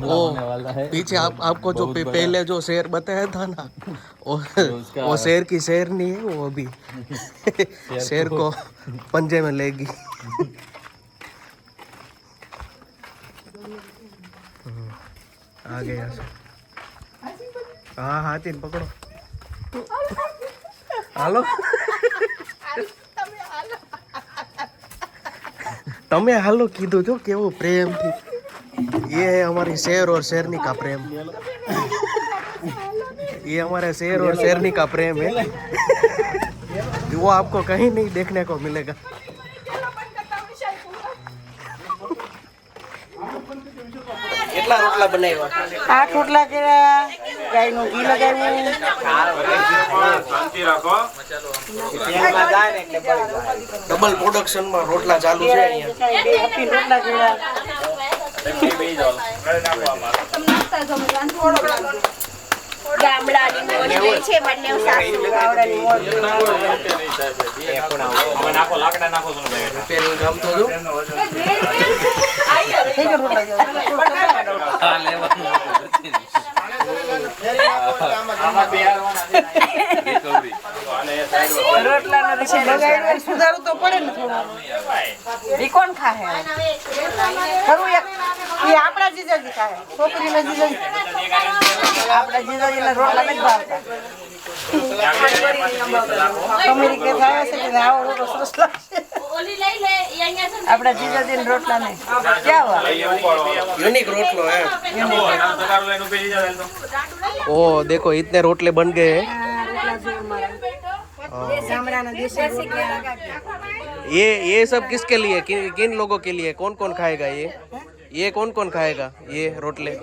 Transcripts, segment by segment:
वो पीछे आपको जो पहले जो शेर बताया था ना, वो शेर की शेर नहीं है वो, अभी शेर को पंजे में लेगी। आ गया। हाँ हाथी पकड़ो, हालो तमे हालो कीधु जो केवो प्रेम थी। ये है हमारी शेर और शेरनी का प्रेम, ये हमारे शेर और शेरनी का प्रेम है। वो आपको कहीं नहीं देखने को मिलेगा। કેટલા રોટલા બનાવ્યા? 8 રોટલા કર્યા, ગાયનું ઘી લગાવ્યું। શાંતિ રાખો, ડબલ પ્રોડક્શન માં રોટલા ચાલુ છે અહીંયા। 2 રોટલા કર્યા। ગામડાની મોજ લે છે બંને સાસુ ગામડાની મોજ નાખો લાકડા નાખો છો પેલું ગામ તો જો હા લેવાનું રોટલાનો રસો લગાવ્યો, સુધારું તો પડે ને થોડું। ઈ કોણ ખાહે? ખરું એક ઈ આપણા જીજાજી ખાહે, છોકરીના જીજાજી। આપણા જીજાજીને રોટલા નથી ભાવતા। તમારી કે થાય છે કે આવો રોટલો સરસ લાગશે। આપણા જીજાજીને રોટલા નહીં ક્યાં હોય? यूनिक रोटलो है। ओ देखो इतने रोटले बन गए हैं। ये सब किसके लिए, किन लोगों के लिए, कौन कौन खाएगा ये कौन कौन खाएगा ये रोटले?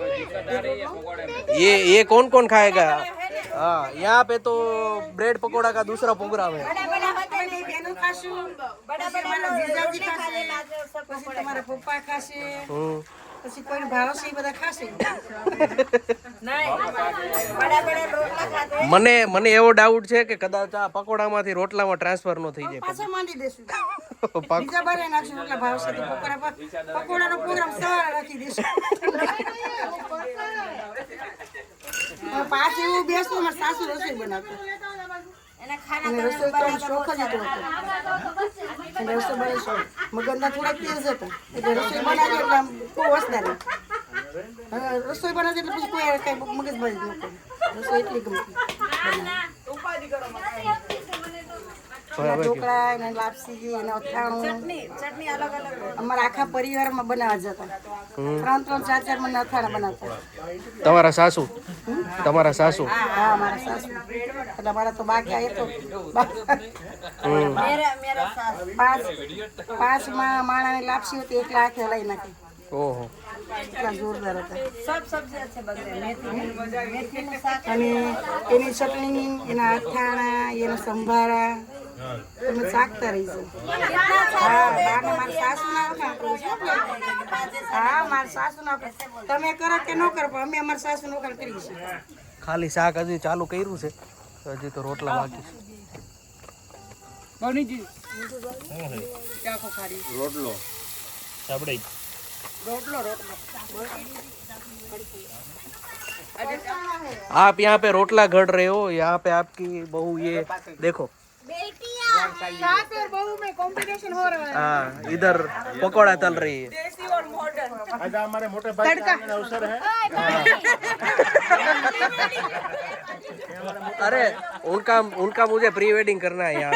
ये कौन कौन खाएगा? हाँ यहाँ पे तो ब्रेड पकोड़ा का दूसरा प्रोग्राम है। પછી કોઈ ભાવશે એ બધા ખાશે। મને એવો ડાઉટ છે કે કદાચ આ પકોડામાંથી રોટલામાં ટ્રાન્સફર નો થઈ જાય। પાછા માંડી દેશું, બીજા બારે નાખશું રોટલા ભાવશે તો પકોડાનો પ્રોગ્રામ સવારે રાખી દેશું। પાછું એવું બેસતું મારા સાસુ રસોઈ બનાવતો, એને રસોઈ તો શોખ જ હતો, એને રસોઈ બનાવી શોખ। મગજના થોડાક તેજ હતા એટલે રસોઈ બનાવી એટલે આમ બહુ વસતા રહે। રસોઈ બનાવી એટલે પછી કોઈ કઈ મગજમારી જ ન કરે, રસોઈ એટલી ગમતી। ઢોકળા એને લાપસી એને અથાણું અમારા આખા પરિવારમાં બનાવવા જતા। 3-3, 4-4 મને અથાણા બનાવતા। તમારા સાસુ? તમારા સાસુ? હા મારા સાસુ, એટલે મારા તો બાકી આ તો 5 માણાની લાપસી હતી, એકલા હાથે હલાઈ નાખી। ઓહો એટલા જોરદાર હતા। અને એની ચટણી, એના અથાણા, એના સંભારા તમે ચાખતા રહીશું। હા મારા સાસુના હા મારા સાસુના તમે કરો કે ન કરો પણ અમે અમારા સાસુનો કામ કરીશું। ખાલી શાક હજી ચાલુ કર્યું છે, હજી તો રોટલા બાકી છે। રોટલો સાબડી आप यहाँ पे रोटला घड़ रहे हो, यहाँ पे आपकी बहू ये देखो सास और बहू में कंपटीशन हो रहा है। हाँ इधर पकौड़ा तल रही है। देसी और मॉडर्न आज हमारे मोटे भाई का अवसर है। अरे उनका मुझे प्री वेडिंग करना है यहाँ।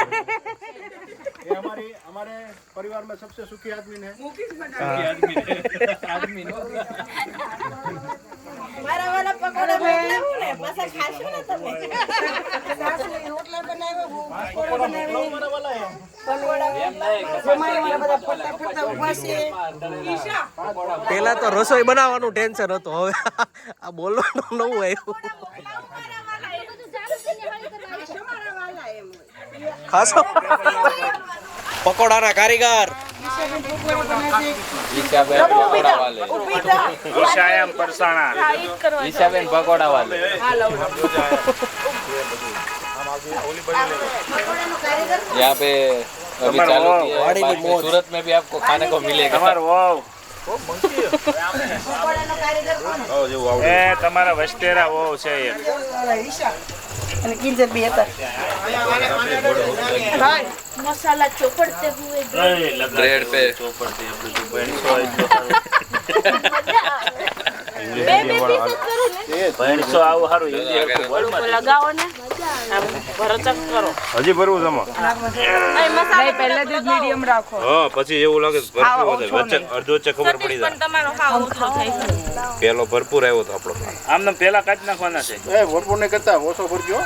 ये हमारे परिवार में सबसे सुखी आदमी है। मारा वाला पकोड़ा बनाया हूं ने पासा खाशो ने તમે સાસુએ રોટલા બનાવ્યો, પકોડા બનાવી, પકોડા જમાઈ વાળા બધા ફરતા ફરતા ઊભા છે। પેલા તો રસોઈ બનાવવાનું ટેન્શન હતું, હવે આ બોલવાનું નવું આવ્યું। ખાસો પકોડાના કારીગર ईशायम परसाना ईशाबेन पकोड़ा वाले यहाँ पे अभी चालू किया है। सूरत में भी आपको खाने को मिलेगा। हमारे वो પકોડાનો કારીગર કોણ? એ તમારા વસ્ટેરા બહુ છે એ. ઈશા અને કિંજર બી હતા. मसाला चौपड़ते हुए ब्रेड पे ચોપડતી આપણે તો ભેણસો હોય તો ભેણસો આવું સારું હિન્દી હરખું બોલ માં. लगाओ ने भरचक करो હજી ભરવું છે આમાં? नहीं मसाला पहले જ મીડિયમ રાખો હા પછી એવું લાગે છે ભરપૂર વધે. વચ્ચે અડધો વચ્ચે ખબર પડી પણ જાય. તમારો ખાવ ઓછો થાય છે પેલો ભરપૂર આવ્યો તો આપણો. આમને પેલા કાઢી નાખવાના છે. એ ભરપૂર ને કરતા ઓછો ભરજો.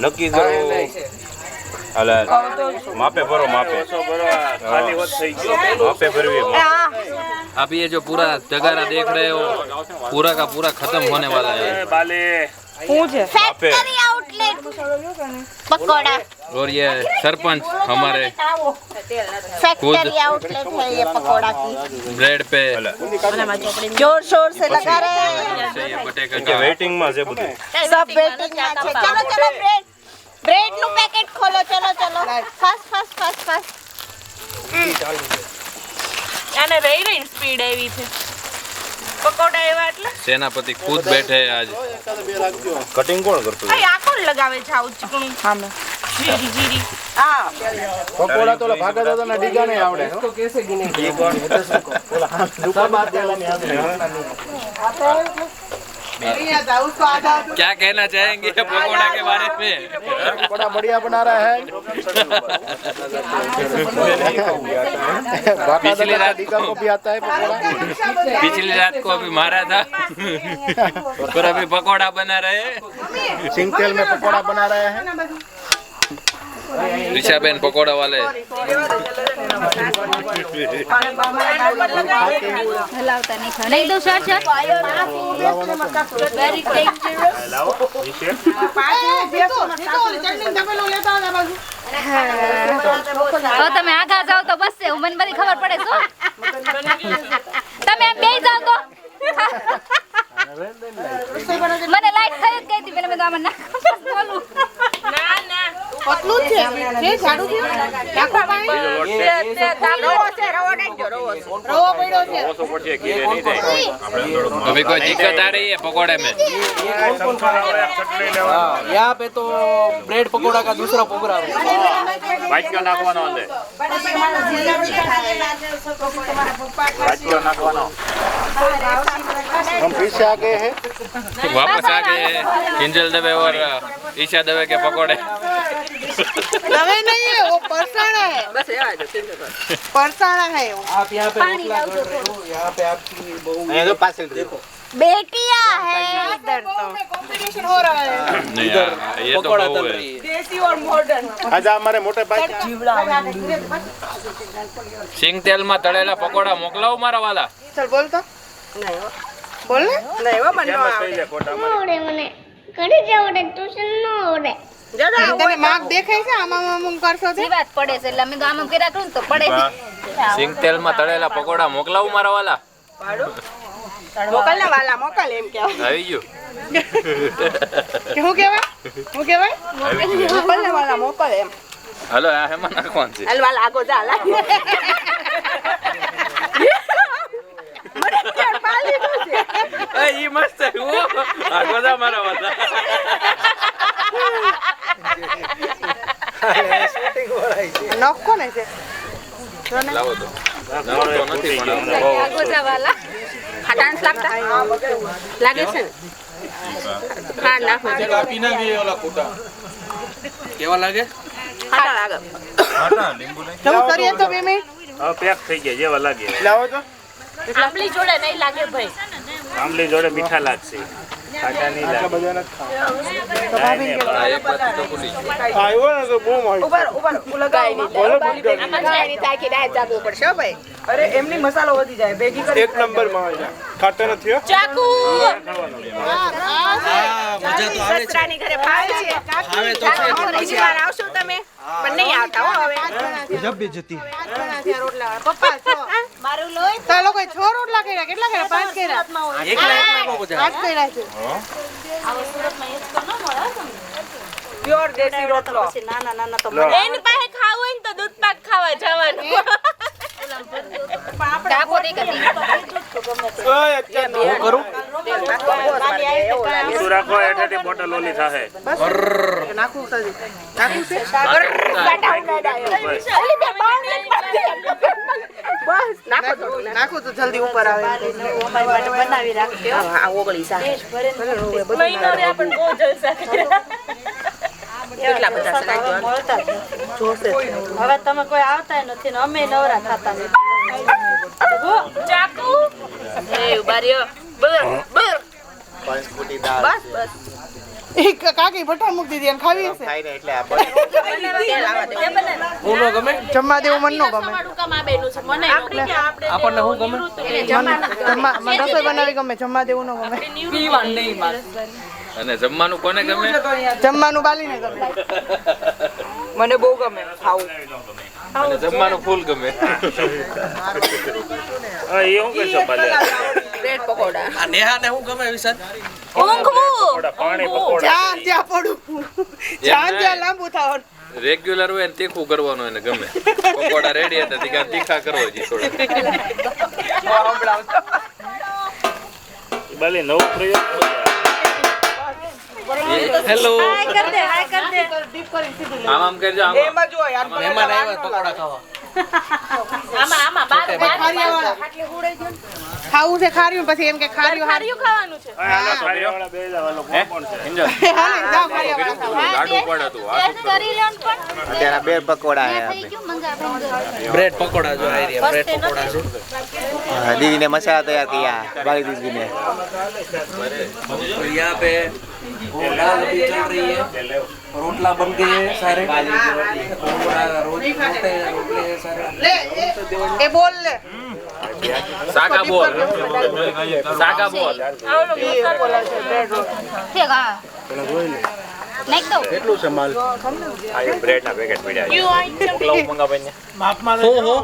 નક્કી કરો. હાલે માપે ભરો માપે. ઓછો ભરો ખાલી હોત થઈ ગયો. માપે ભરવી. अब ये जो पूरा जगारा देख रहे हो पूरा का पूरा खत्म होने वाला है એ બાલે માપે. आउटलेट पकोड़ा और ये सरपंच हमारे फैक्ट्री आउटलेट है ये पकोड़ा की ब्रेड पे जोर शोर से लगा रहे हैं से ये बटेका કે વેઇટિંગ માં છે બધું. सब वेटिंग में है चलो चलो ब्रेड નું પેકેટ ખોલો ચલો ચલો ફાસ્ટ ફાસ્ટ ફાસ્ટ ફાસ્ટ આને રહી રહી સ્પીડ આવી છે પકોડા એવા એટલે सेनापति खुद बैठे हैं आज કટિંગ કોણ કરતું? આ કોણ લગાવે છે આવું ચીકણું સામે જીરી જીરી પકોડા તો ઓલા ભાગા દાદાના ડીગા નહીં આવડે હો. क्या कहना चाहेंगे पकोड़ा के बारे में पकोड़ा बढ़िया बना रहा है. भागा पिछली दादा रात टीका को भी आता है पकोड़ा. पिछली रात को अभी मारा था पर अभी पकोड़ा बना रहे हैं सिंग तेल में पकोड़ा बना रहे हैं. ऋषाबेन पकोड़ा वाले હલાવતા નહીં ખાવ નહીં દો સર સર વેરી ડેન્જરસ લાવો નીચે. તો તમે આગા જાઓ તો બસ છે મને બધી ખબર પડે છો તમે આમ બેસી જાઓ તો મને લાઈટ થઈ જ ગઈ હતી પેલા મેં તો આમાં ના બોલું ના ના પતલું છે છે જાડું છે નાખો પાણી રવો છે રવો નાખજો રવો પડ્યો છે ઓછો પડશે ઘીરે નહીં થાય. अभी कोई दिक्कत आ रही है पकोड़े में ચટણી લેવા यहाँ पे तो ब्रेड पकोड़ा का दूसरा प्रोग्राम है. વાટકો નાખવાનો અંદર. વાટકો નાખવાનો. हम फिर से आ गए हैं. वापस आ गए हैं किंजल दवे और ईशा दवे के पकोड़े दवे नहीं है वो परसाना है बस परसाना है वो. आप यहाँ पे रोटला कर रहे हो. यहाँ पे आपकी बहू देखो बेटियां है इधर तो कंपटीशन हो रहा है नहीं यार, ये तो पकोड़ा बहू तल है रही है. देसी और मॉडर्न. आज हमारे मोटे भाई સિંગ તેલમાં તળેલા પકોડા મોકલાવો મારા વાલા चल बोल तो नहीं वो बोल नहीं वो बनवा ફેમસ થઈ જાય ખોટામાં. તને માર્ક દેખાય છે આમાં આમ કરશો છે જી વાત પડે છે એટલે અમે તો આમ કર્યા કરું ને તો પડે સિંગ તેલમાં તળેલા પકોડા મોકલાવો મારા વાલા મોકલ ને વાલા મોકલ એમ કે આવી ગયું કે હું કહેવાય મોકલ ને વાલા મોકલ એમ હાલો આ હેમાં નાખવાનું છે હાલ વાલા આગો જા લા મને ત્યાં પાલી દો છે એ ઈ મસ્ત છે ઓ આ ગોદા મારા વાલા નોક કોને છે લાવો તો નવો તો નથી પણ અમને બહુ ગોજાવાલા ખાટાંસ લાગતા લાગે છે ને હા નાખો કાપી નાખી ઓલા ખોટા કેવા લાગે ખાટા લાગે તમે કરીએ તો 2 મિનિટ હવે પેક થઈ ગયા જેવા લાગે. लाओ तो. આંબલી જોડે નહીં લાગે ભાઈ આંબલી જોડે મીઠા લાગશે. ખાટા નહીં લાગે. આ એક બાજુ તો ભૂલી ગયો आयो ना तो बूम आई. ઉપર ઉપર લગાવી દે बोलो बुड्ढा. ગાયની તાકી ડાય જાગવું પડશે હો ભાઈ અરે એમની મસાલો વધી જાય ભેગી કરી एक नंबर में आई. खाते न थियो. ચાકુ હા મજા તો આવે છે સસરાની ઘરે ભાવે છે આવે તો છે બીજી વાર આવશો તમે પણ નહીં આવતા હો હવે જબ બેજતી રોટલા પપ્પા છો મારું લોહી તો લોકો 6 રોટલા કર્યા કેટલા કર્યા 5 કર્યા એક લાખ નો મજા 8 કર્યા છે આવો સુરતમાં એક તો ન મળે પ્યોર દેશી રોટલો નાના નાના તો એની પાસે ખાવું હોય ને તો દૂધ પાક ખાવા જવાનું ડાબો દે કરી હું કરું ઊંચું રાખો હેઠેથી બોટલ ઓલી થાહે નાખું છે નાખું છે બસ નાખો તો જલ્દી ઉપર આવે અમારી માટે બનાવી રાખજો આ ઓગળી સા મહિનો રે આપણ બહુ જલસા કેટલા બધા છે નાખજો મળતા જ જોશે હવે તમે કોઈ આવતા નથી ને અમે નવરા થતા નથી ચાકુ એ ઉભા રહ્યો બર બસ એક કાકી ભઠ્ઠા મૂકી દીધી અને ખાવી હશે હું નો ગમે જમવા દેવું મન નો ગમે આપણને હું ગમે રસોઈ બનાવી ગમે જમવા દેવું નો ગમે અને જમવાનું કોને ગમે જમવાનું બાલીને ગમે મને બહુ ગમે ખાવું અને જમવાનું ફૂલ ગમે એ હું કહેશો ભલે બ્રેડ પકોડા આ નેહાને હું ગમે વિશાલ પાણી પકોડા જ્યાં પડું જ્યાં લાંબુ થાવ રેગ્યુલર હોય ને તીખું કરવાનું એને ગમે પકોડા રેડી હતા તીખા તીખા કરવા જી થોડા ભલે નવું પ્રયોગ હેલો કર દે આમ આમ કરજો આમ એમાં જો યાર મહેમાન આવ્યા પકોડા ખાવા આમાં બાર ખાવું છે ખાર્યું પછી એમ કે ખાર્યું ખાવાનું છે ખારીવાળા બે જવાનો કોણ છે હાલે જાઓ ખાર્યા ગાડું પડે તું ટેસ્ટ કરી લ્યો ને પણ અત્યારે બે પકોડા થઈ ગયું મંગા બ્રેડ પકોડા જો આ રહ્યા બ્રેડ પકોડા છે दीदी ने मसाला तैयार किया बाली दीदी ने और यहाँ पे वो दाल अभी चल रही है रोटला बन गए हैं सारे रोटले हैं सारे એ બોલ લે સાગા બોલ સાગા બોલ ઠીક હા નાખ દો કેટલું છે માલ આ બ્રેડ ના પેકેટ પડ્યા મોકલાવું મંગાવીને हो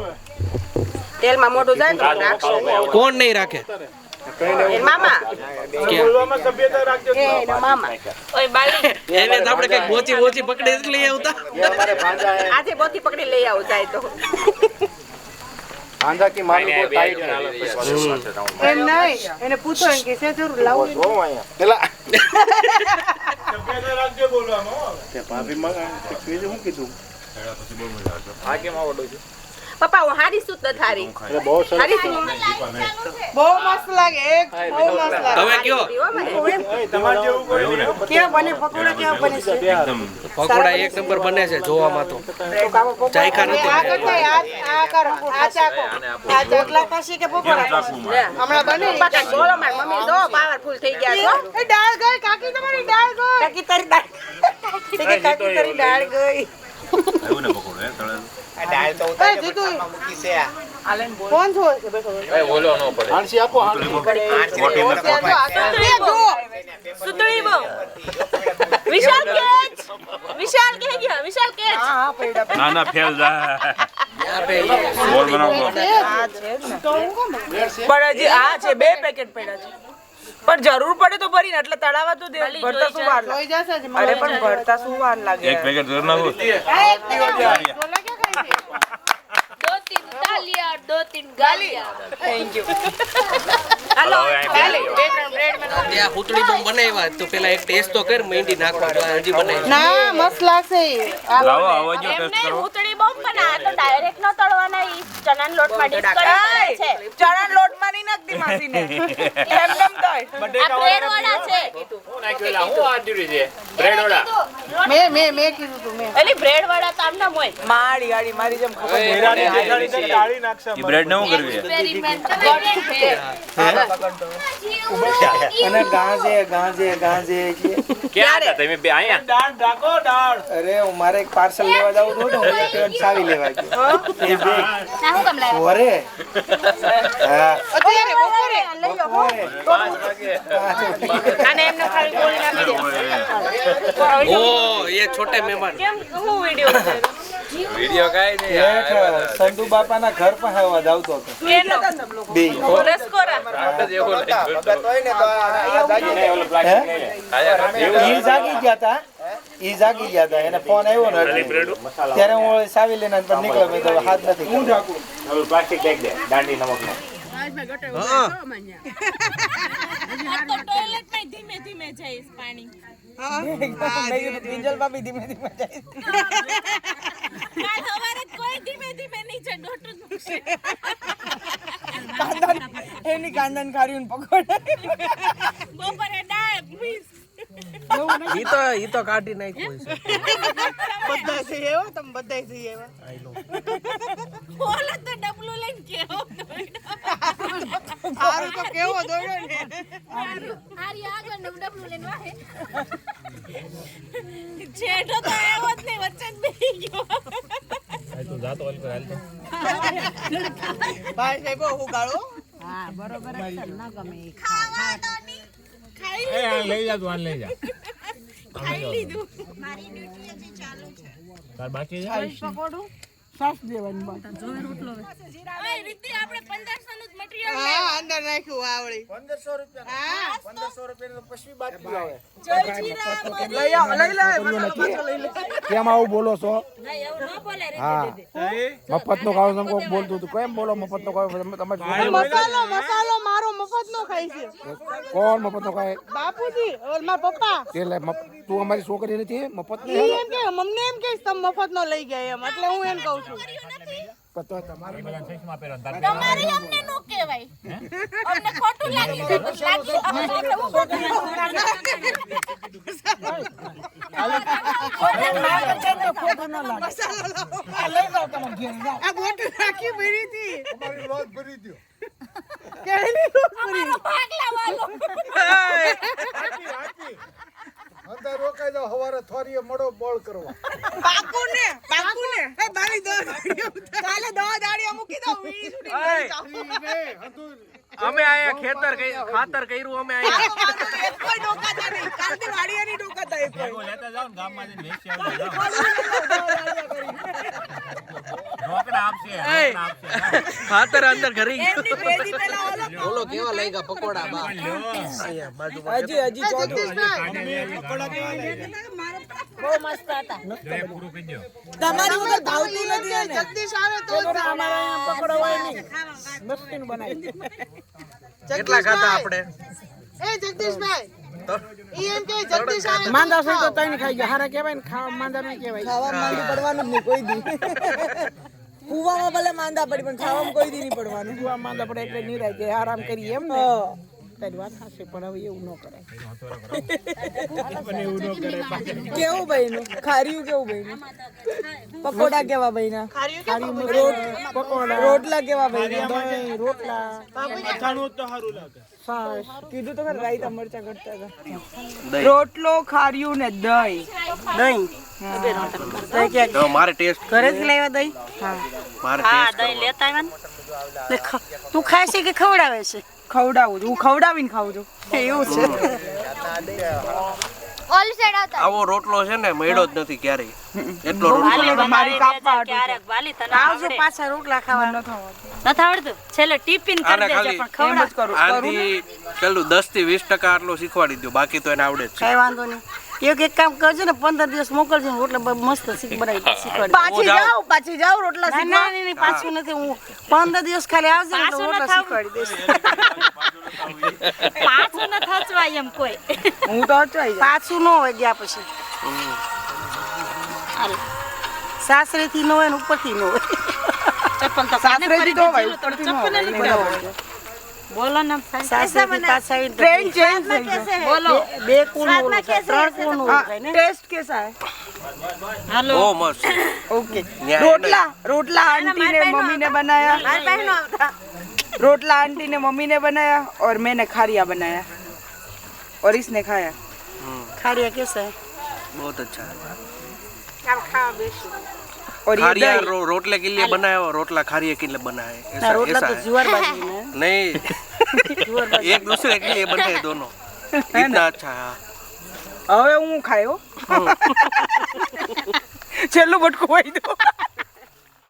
તેલમાં મોઢું જાય ને રાખશે कौन नहीं राखे એ મામા બોલવામાં સભ્યતા રાખજો એ એનો મામા ઓય બાલી એને તો આપણે કઈ બોચી બોચી પકડી જ લઈ આવતા આજે બોથી પકડી લઈ આવું જાય તો આંધા કી માલ કો ટાઈટ એમ નહીં એને પૂછો એમ કે છે જરૂર લાવું પેલા સભ્યતા રાખજો બોલવામાં કે ભાભી માં બીજું શું કીધું આ કેમ આવડો છે પપ્પા હું હારી સુત ન થારી અરે બહુ સરસ હારી સુત બહુ મસ્ત લાગે એક બહુ મસ્ત લાગે હવે કયો તમારે જેવું કોઈ નહીં કેવા બને પકોડા કેવા બને છે પકોડા એક નંબર બને છે જોવામાં તો ચાયખા નથી આ કરતા આ કરો આ ચાકો આ ચોકલા કાશી કે પકોડા હમણાં બને પાછા બોલો માર મમ્મી જો પાવરફુલ થઈ ગયા છો એ દાળ ગઈ કાકી તમારી દાળ ગઈ કાકી તારી દાળ કાકી તારી દાળ ગઈ આવ્યું ને પકોડો હે તળેલું આ દાળ તો ઉતારી મૂકી છે કોણ છો એ બોલો ન પડે આંસી આપો સુતળી બહુ વિશાલ કેચ ના ના ફેલ જા બોલ બનાવો પણ હજી આ છે 2 પેકેટ પડ્યા છે પણ જરૂર પડે તો ભરીને એટલે તળાવા તો દે ભરતા શું વાર જોઈ જશે જ અરે પણ ભરતા શું વાર લાગે એક પેકેટ કર નાખો दो तीन तालियां दो तीन गालियां થેન્ક યુ હાલો ત્યાં હુતળી બોમ્બ બનાવ્યા તો પેલા એક ટેસ્ટ તો કર મહેંદી નાખવા જો હજી બનાવી ના મસ્ત લાગશે લાવો આવજો ટેસ્ટ કરો ઉતળી બોમ્બ પણ આ તો ડાયરેક્ટ ન તળવાના ઈ ચણાના લોટમાં ડીપ કરી છે ચણા લોટ માં નહીં નાખતી માસીને એમ કેમ થાય આ બ્રેડ વડા છે નાખેલા હું આ દીધી છે બ્રેડ વડા મે કીધું તું મે એલી બ્રેડ વડા તો આમ ના હોય મારી ગાડી મારી જેમ ખબર ડાળી નાખશે ઈ બ્રેડ ને હું કરવી एक्सपेरिमेंट અને ગાંજે ક્યાં હતા તમે બે આયા દાળ ઢાકો દાળ અરે હું મારે એક પાર્સલ લેવા જાવું હતું ને હું એક સાવી લેવા ગયો એ બે ना हुकम लाया ઓરે હા અત્યારે બપોરે અને એમને ખાલી ગોળ નાખી દે ओ ये छोटे मेहमान કેમ હું વિડિયો વિડિયો કાઈ નહીં એક સંધુ બાપાના ઘર પર આવવા જાવતો હતો કેનો બે રસકોરા જેવો લાગ્યો હે ઈ જાગી ગયા તા ઈ જાગી ગયા હતા, એને ફોન આવ્યો ને એટલે ત્યારે હું સાવી લઈને પણ નીકળ્યો, મેં તો હાથ નથી કર્યો. પ્લાસ્ટિક બેગ દે દાંડી નમકનો. ધીમે ધીમે જઈશ પાણી. કિંજલ ભાભી ધીમે ધીમે જાય. કાલ સવારે કોઈ ધીમે ધીમે નીચે ડોટું મૂકશે. એની કાંદન ખારીને પકોડે. બપોરે દાળ મીસ. ઈ તો કાઢી નાખ્યું છે. બધા છે એવો, તમે બધા છે એવા. બોલો તો ડબલું લઈને કેવો સારું તો કેવો દોડ્યો ને. આરી આગળ ને ડબલું લઈને વાહે. જેઠો તો આવ્યો જ નહીં, વચ્ચે જ બેસી ગયો. ભાઈ સાહેબ હું ગાળો. લઈ જા તું લઈ જા. ખાઈ લીધું. તાર બાકી સાસ દેવાની વાત. ઓય રીતિ આપણે 1500 નું જ મટીરીયલ હા અંદર નાખ્યું આવળી. 1500 રૂપિયા. 1500 રૂપિયા પછી બાકી આવે. લઈ આવ, લઈ લે, મસાલો લઈ લે. કેમ આવું બોલો છો? નહીં એવું ન બોલે રે. હા મફત નો ખાવ તમે કોક બોલતું હતું, કેમ બોલો મફત નો ખાવ? તમારે મસાલો મારો મફત નો ખાય છે. કોણ મફત નો ખાય? બાપુજી ઓર મારા પપ્પા. એટલે તું અમારી છોકરી નથી, મફત ઈ એમ કે મમ્મી એમ કે તમે મફત નો લઈ ગયા એમ, એટલે હું એમ કહું છું. તમારી અમને નો કહેવાય. અમને ખોટું લાગી જાય તો લાગી આપણે હું ખોટું આ બોટ રાખી ભરી હતી. તમારી લોટ ભરી દો. કેની રોટ ભરી? અમારો ભાગ લાવવાનો. હાચી. અંદર રોકાઈ જાવ, હવારે થોરીએ મોડો બોળ કરવા. પાકુને એ મારી દો દાડીઓ કાલે દો દાડીઓ મૂકી દો વીડી છૂટી. અમે આયા ખાતર કર્યું અમે આયા. કોઈ ડોકાતા નહીં, કાલથી વાડીયાની ડોકાતા એક કોઈ. લેતા જાવ ને ગામમાં જઈને વેચી આવજો. રોકડા આપશે. ખાતર અંદર ઘરી એમની બેદી પેલા ઓલો બોલો કેવા લાગ્યા પકોડા બા. અહીંયા બાજુમાં હજી ચોથું. બહુ મસ્ત હતા. પૂરું કરી દો. તમારી વગર ભાવતું નથી એને. જગદીશ આવે તો અમારા અહીંયા પકોડા હોય નહીં. મસ્તીનું બનાવી. કેટલા ખાતા આપણે? એ જગદીશભાઈ ઈ એમ કે જગદીશ આવે માંદા છે તો તઈને ખાઈ ગયા. હારા કહેવાય ને ખાવા માંદા નહીં કહેવાય. ખાવા માંદું પડવાનું જ નહીં કોઈ દી. કુવામાં ભલે માંદા પડી પણ ખાવામાં કોઈ દી નહીં પડવાનું. કુવામાં માંદા પડે એટલે નિરાય કે આરામ કરીએ એમ ને. તારી વાત સાચી, પણ હવે એવું ન કરાય. કેવું બન્યું? ખાર્યું કેવું બન્યું? પકોડા કેવા બન્યા? પકોડા. રોટલા કેવા બન્યા? દહીં, રોટલા. સાસ. કીધું તો ખરા રાયતા મરચા કરતા હતા. રોટલો, ખાર્યું ને દહીં. મારે ટેસ્ટ ઘરેથી લાવ્યા દહીં? મારે હા ટેસ્ટ દહીં લેતા આવ્યા ને. તું ખાય છે કે ખવડાવે છે? ખવડાવું છું, હું ખવડાવીને ખાઉં છું. એવું છે. ઓલ સાઈડ આવતા. આવો રોટલો છે ને મળ્યો જ નથી ક્યારેય. એટલો રોટલો મારી કાપવા હતું. ક્યારેક વાલી તને આવજો પાછા રોટલા ખાવા. નથી આવડતું. છેલ્લે ટિફિન કરી આને દેજે ખાલી પણ એમ જ કરું. આથી પેલું 10 થી 20% આટલો શીખવાડી દો, બાકી તો એને આવડે જ છે. કઈ વાંધો નહીં. એક કામ કરજો ને 15 દિવસ મોકલજો ને રોટલા મસ્ત શીખવાડી. પાછી જાવ રોટલા શીખવા. નહીં પાછું નથી, હું 15 દિવસ ખાલી આવજો ને રોટલા શીખવાડી દઈશ. પાછું ન થચવાય એમ કોઈ. હું તો અચાઈ પાછું ન હોય ગયા પછી. સાસરેથી ન હોય ને ઉપરથી ન હોય. સાસરેથી તો હોય, ઉપરથી ન હોય. બોલો ને સાસરેથી પાછા આવીને ટ્રેન ચેન્જ થઈ ગઈ. બોલો. 2 કુનું ઓલું થાય, 3 કુનું ઓલું થાય ને. ટેસ્ટ કેસા હે? હાલો. બહુ મસ્ત. ओके. रोटला आंटी ने मम्मी ने बनाया. रोटला आंटी ने मम्मी ने बनाया और मैंने खारिया बनाया और इसने खाया. खारिया कैसा है? बहुत अच्छा है. और ये खारिया रोटले के लिए बनाया और रोटला खारिया के लिए बना है. ऐसा रोटला ऐसा तो है. जुआर बाजरी में नहीं एक दूसरे के लिए बने हैं दोनों. इतना अच्छा है. હવે હું ખાયો છેલ્લું બટકું વાઈ દો.